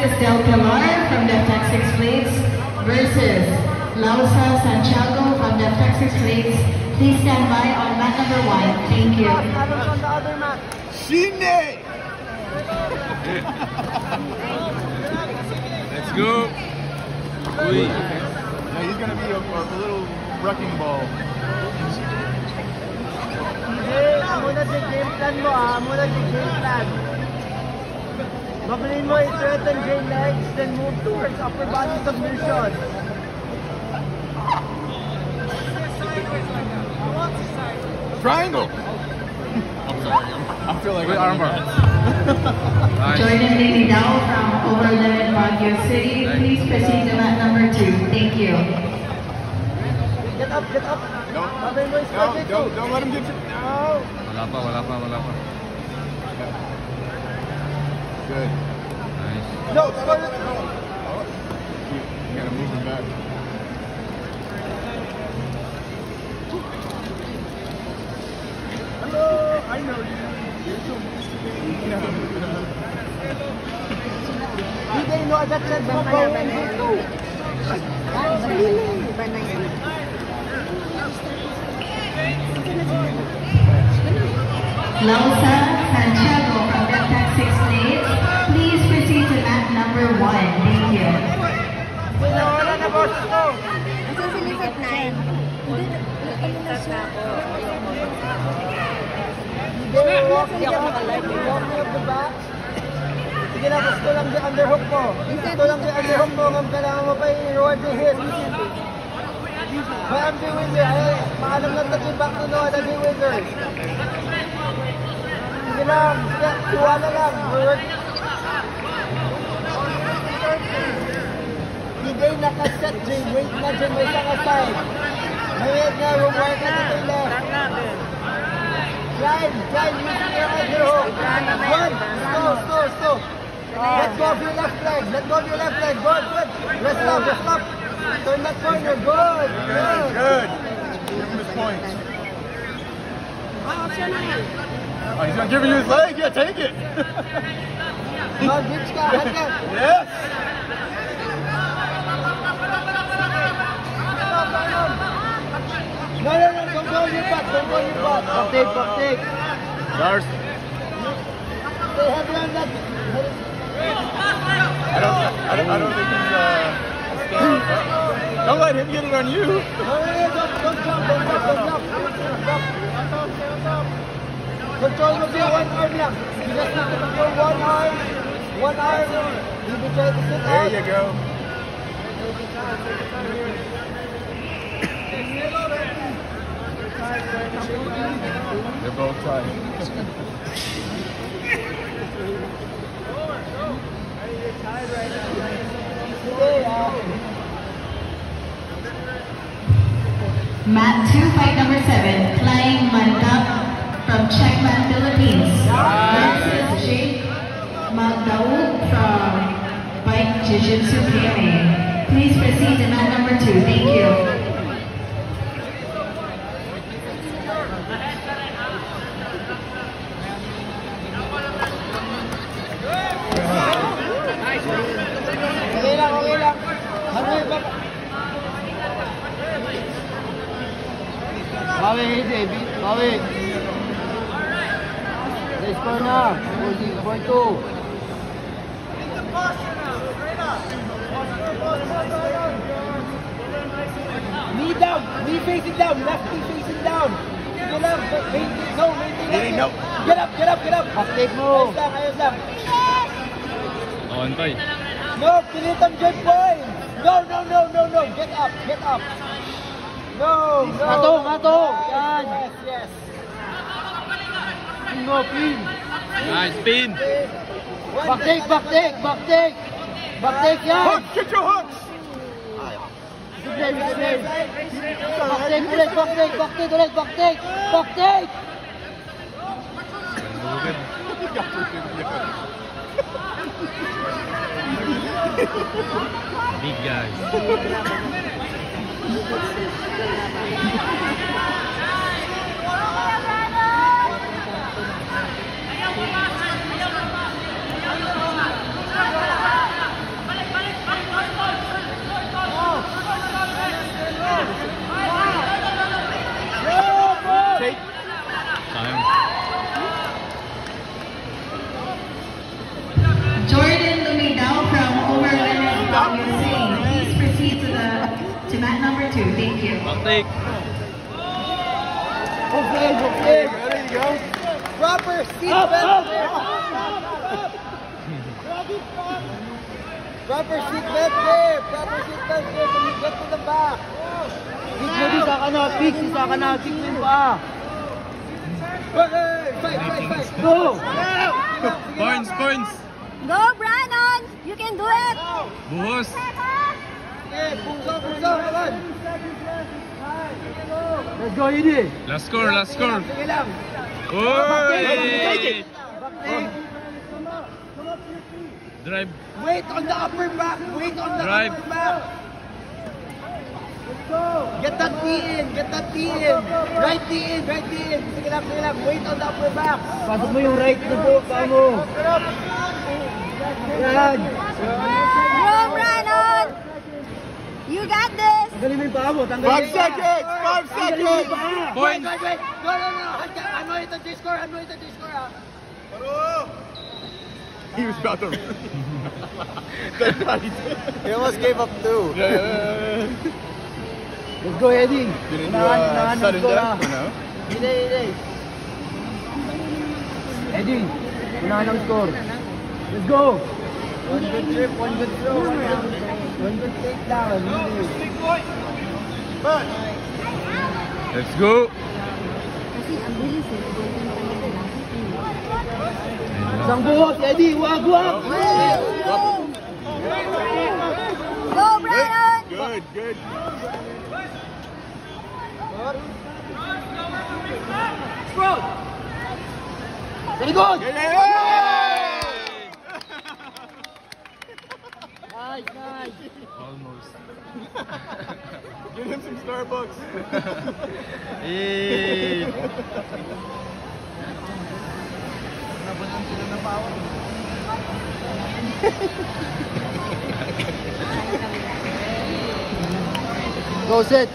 Lucas Del Pilar from Deftex 6 Plates versus Lausa Santiago from Deftex 6 Plates. Please stand by on mat number 1. Thank you. On the other mat. Shine! Let's go. Now he's gonna be a little wrecking ball. Muna si game plan mo muna si game plan. Mabilin mo i-threaten J legs, then move towards upper body submission. Triangle! I'm sorry, I feel like armbar. Jordan Lidao from Overland, Baguio City. Please proceed to mat number 2. Thank you. Get up, get up. Don't let him get you. No. Wala pa. Good. Nice. No, start it. You gotta move him back. Hello, I know you. Hindi no agad red mo ba yung dito? Lausa Santiago from Deftex 6 Plates. Please proceed to mat number 1. Thank you. Wala na boss ko. Nasusulipat na. Walk me up the back. Sige na, gusto lang di underhook mo. Gusto lang di underhook mo kung kailangan mo pa i-reward the hit. But I'm the winner. Maalam lang tayo back to no, I'm the winner. Sige lang, tuwala lang. Hindi nakaset dyan, wait na dyan, may isang aside. Mayroon nga, reward ka dito left. Climb, using your underhook. One, stop. Let go of your left leg, good. Rest up. Turn that corner, good. Good. Give him his points. Oh, he's gonna give you his leg? Yeah, take it. Mag-hitch ka, hanggang. Yes. No, don't go your butt. Back take. Lars. Stay heavy on that. I don't think he's don't let him get it on you. No, don't jump. Control with your one arm lang. You just need to control one arm. You can try to sit out. There you go. They're both tied. Mat 2, fight number 7. Flying Mandap from Checkman, Philippines. Versus Jake Magdaud from Bike Jiu-Jitsu PMA. Please proceed to mat number 2. Thank you. Okay lang. Bawi, baby. Bawi. Let's go now. 4-2. Knee down. Knee facing down. Left knee facing down. Get up. Maintain. No. Get up. Take mo. Ayos lang. Antoy. No, pilitan dyan, boy. No. Get up. No. Atong. Yan. Yes. No, pin. Nice spin. Back take, yan. Hook, get your hooks. Good play. Back take. Big guys. Jordan Lumidao from Overland USA. Please proceed to mat number 2. Thank you. Back take. Okay. There you go. Proper seatbelt. Proper seatbelt there. Proper seatbelt there when you get to the back. Pick mo din sa kanal. Pick mo yung paa. Fight. Go! Points. Go, Brandon! You can do it! Buhos. Okay, pungso, come on. Let's go, Edie. Last score. Sige lang. Oy! Backtake. Drive. Wait on the upper back. Drive. Upper back. Get that knee in. Right knee in. Sige lang. Wait on the upper back. Pasok mo yung right na po, paa mo. Yan. Go, Brandon! You got this! Tanggalin mo yung paa mo. 5 seconds. 5 seconds. Point. Wait. No. Ano ito G-score ha? He was about to. He almost gave up too. Yeah. Let's go, Eddie. Did he do a sudden death or no? Hindi. Eddie, unahan ang score. Let's go. One good trip, one good throw, one good takedown. Let's go. Kasi ang bilis eh. Isang buhos, Eddie. Wag. Go, Brandon! Good. Very good. Yeah. Nice. Almost. Give him some Starbucks. Hey. Go, sit.